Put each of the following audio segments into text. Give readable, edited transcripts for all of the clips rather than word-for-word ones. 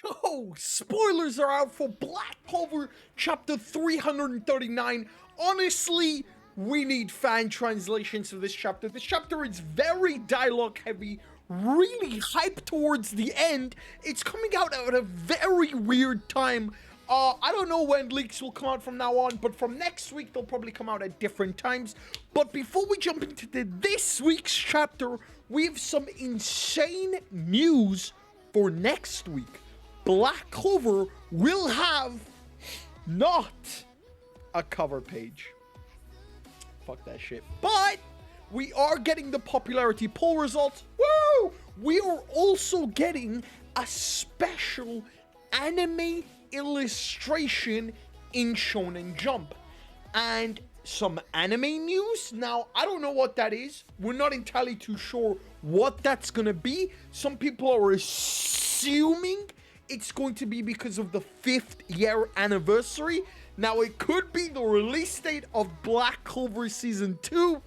Yo, spoilers are out for Black Clover chapter 339. Honestly, we need fan translations for this chapter. This chapter is very dialogue heavy, really hyped towards the end. It's coming out at a very weird time. I don't know when leaks will come out from now on, but from next week they'll probably come out at different times. But before we jump into this week's chapter, we have some insane news for next week. Black Clover will have not a cover page. Fuck that shit. But we are getting the popularity poll results. Woo! We are also getting a special anime illustration in Shonen Jump. And some anime news. Now, I don't know what that is. We're not entirely too sure what that's gonna be. Some people are assuming it's going to be because of the 5th year anniversary. Now, it could be the release date of Black Clover Season 2,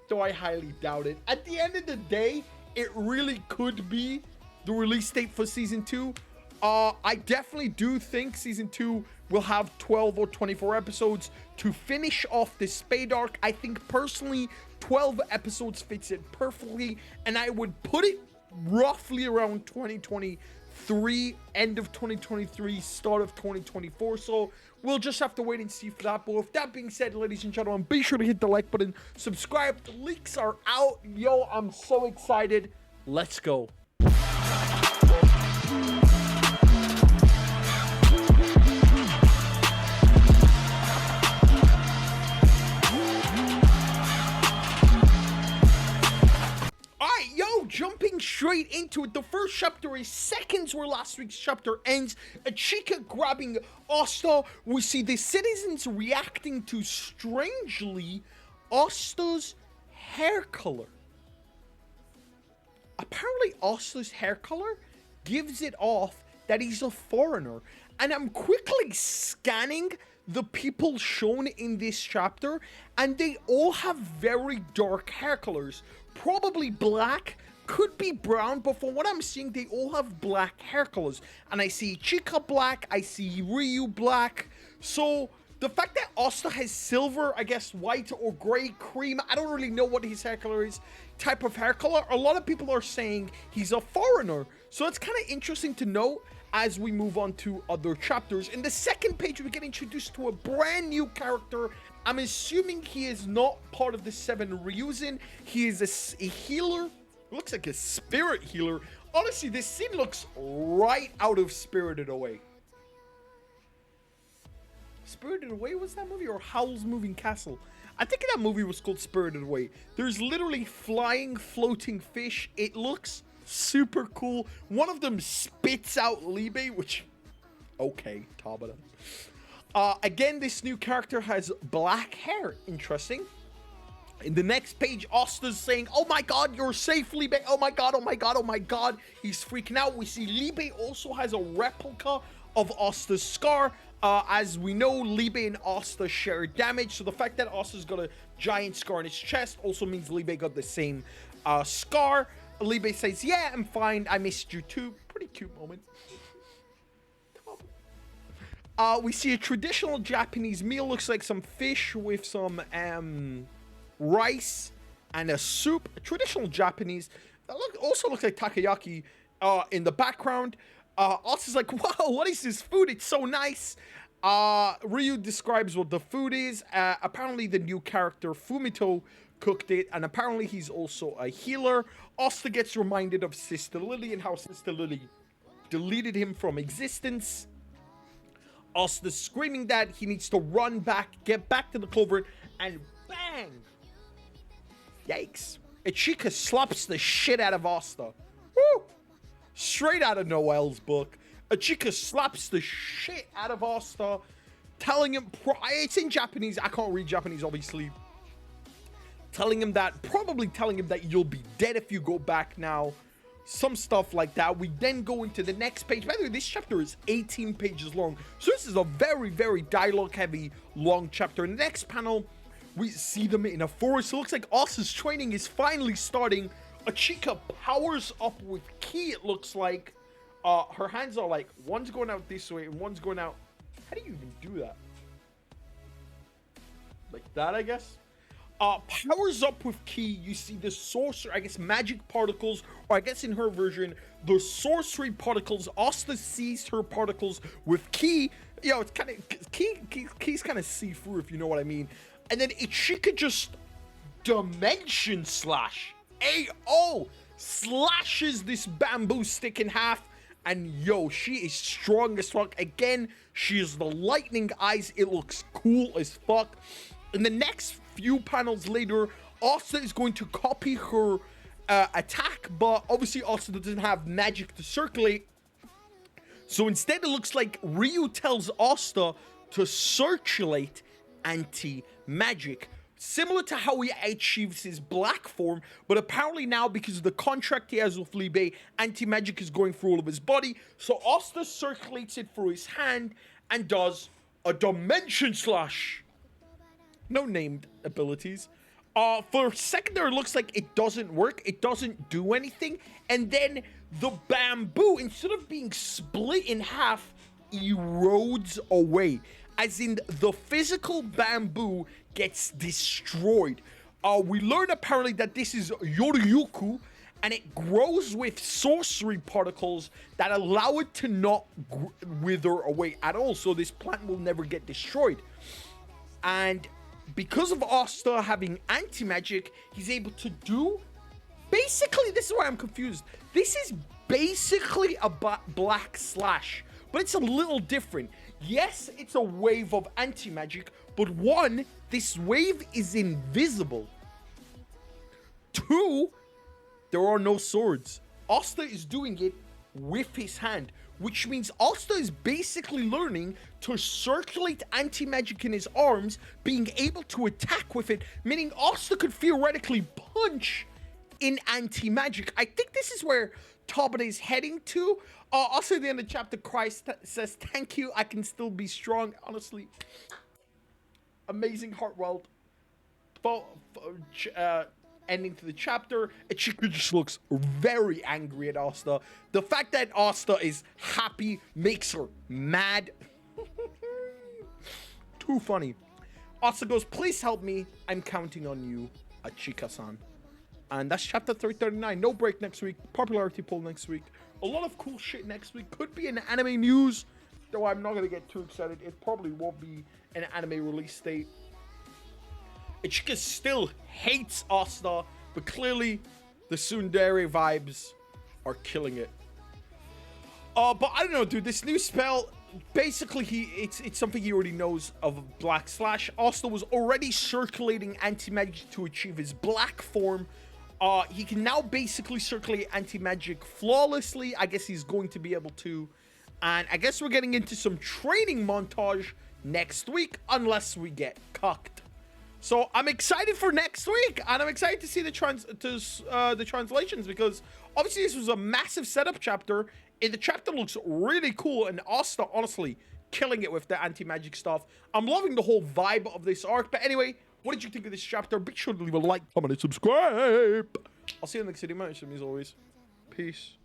though I highly doubt it. At the end of the day, it really could be the release date for Season 2. I definitely do think Season 2 will have 12 or 24 episodes to finish off this Spade arc. I think, personally, 12 episodes fits it perfectly, and I would put it roughly around 2023, end of 2023, start of 2024, so we'll just have to wait and see for that. But with that being said, ladies and gentlemen, be sure to hit the like button, subscribe. The leaks are out. Yo, I'm so excited. Let's go. Jumping straight into it, the first chapter is seconds where last week's chapter ends. A Chica grabbing Asta. We see the citizens reacting to, strangely, Asta's hair color. Apparently, Asta's hair color gives it off that he's a foreigner. And I'm quickly scanning the people shown in this chapter, and they all have very dark hair colors. Probably black, could be brown, but from what I'm seeing, they all have black hair colors. And I see Chica black, I see Ryu black. So the fact that Asta has silver, I guess white or gray, cream, I don't really know what his hair color is, type of hair color. A lot of people are saying he's a foreigner. So it's kind of interesting to note as we move on to other chapters. In the second page, we get introduced to a brand new character. I'm assuming he is not part of the 7 Ryuzen. He is a healer. Looks like a spirit healer. Honestly, this scene looks right out of Spirited Away. Spirited Away, was that movie? Or Howl's Moving Castle? I think that movie was called Spirited Away. There's literally flying, floating fish. It looks super cool. One of them spits out Libe, which... okay, Tabata. Again, this new character has black hair. Interesting. In the next page, Asta's saying, "Oh my god, you're safe, Libe. Oh my god, oh my god, oh my god." He's freaking out. We see Libe also has a replica of Asta's scar. As we know, Libe and Asta share damage, so the fact that Asta's got a giant scar on his chest also means Libe got the same scar. Libe says, "Yeah, I'm fine. I missed you too." Pretty cute moment. We see a traditional Japanese meal. Looks like some fish with some rice and a soup. Traditional Japanese. That also looks like takoyaki in the background. Asta's like, "Wow, what is this food? It's so nice." Ryu describes what the food is. Apparently the new character Fumito cooked it, and apparently he's also a healer. Asta gets reminded of Sister Lily and how Sister Lily deleted him from existence. Asta screaming that he needs to run back, get back to the Clover, and bang! Yikes. Ichika slaps the shit out of Asta. Woo! Straight out of Noel's book. Ichika slaps the shit out of Asta, telling him, it's in Japanese, I can't read Japanese obviously, probably telling him that you'll be dead if you go back now. Some stuff like that. We then go into the next page. By the way, this chapter is 18 pages long, so this is a very, very dialogue heavy, long chapter. In the next panel, we see them in a forest. It looks like Asta's training is finally starting. Ichika powers up with ki, it looks like. her hands are like, one's going out this way and one's going out. How do you even do that? Like that, I guess. Powers up with Ki. You see the sorcerer, I guess magic particles, or I guess in her version, the sorcery particles. Asta sees her particles with Ki. Yo, it's kind of Ki's kind of see-through, if you know what I mean. And then she could just dimension slash. AO slashes this bamboo stick in half, and yo, she is strong as fuck. Again, she has the lightning eyes. It looks cool as fuck. In the next few panels later, Asta is going to copy her attack, but obviously Asta doesn't have magic to circulate. So instead, it looks like Ryu tells Asta to circulate anti-magic, similar to how he achieves his black form, but apparently now, because of the contract he has with Libe, anti-magic is going through all of his body. So Asta circulates it through his hand and does a dimension slash. No named abilities. For a second there, it looks like it doesn't work. It doesn't do anything. And then the bamboo, instead of being split in half, erodes away. As in, the physical bamboo gets destroyed. We learn apparently that this is Yoryuku, and it grows with sorcery particles that allow it to not wither away at all. So this plant will never get destroyed. And because of Asta having anti-magic, he's able to do... Basically, this is why I'm confused. This is basically a black slash, but it's a little different. Yes, it's a wave of anti-magic, but one, this wave is invisible. Two, there are no swords. Asta is doing it with his hand, which means Asta is basically learning to circulate anti-magic in his arms, being able to attack with it, meaning Asta could theoretically punch in anti-magic. I think this is where Tabata is heading to. Also at the end of the chapter, Christ says, "Thank you, I can still be strong." Honestly, amazing heartfelt ending to the chapter. Ichika just looks very angry at Asta. The fact that Asta is happy makes her mad. Too funny. Asta goes, "Please help me. I'm counting on you, Ichika-san." And that's chapter 339. No break next week. Popularity poll next week. A lot of cool shit next week. Could be an anime news, though I'm not going to get too excited. It probably won't be an anime release date. Ichika still hates Asta, but clearly the tsundere vibes are killing it. But I don't know, dude. This new spell, basically, it's something he already knows of Black Slash. Asta was already circulating anti-magic to achieve his black form. He can now basically circulate anti-magic flawlessly. I guess he's going to be able to. And I guess we're getting into some training montage next week, unless we get cucked. So I'm excited for next week, and I'm excited to see the translations, because obviously this was a massive setup chapter. And the chapter looks really cool, and Asta honestly killing it with the anti-magic stuff. I'm loving the whole vibe of this arc. But anyway, what did you think of this chapter? Be sure to leave a like, comment, and subscribe. I'll see you in the next video, man. As always, peace.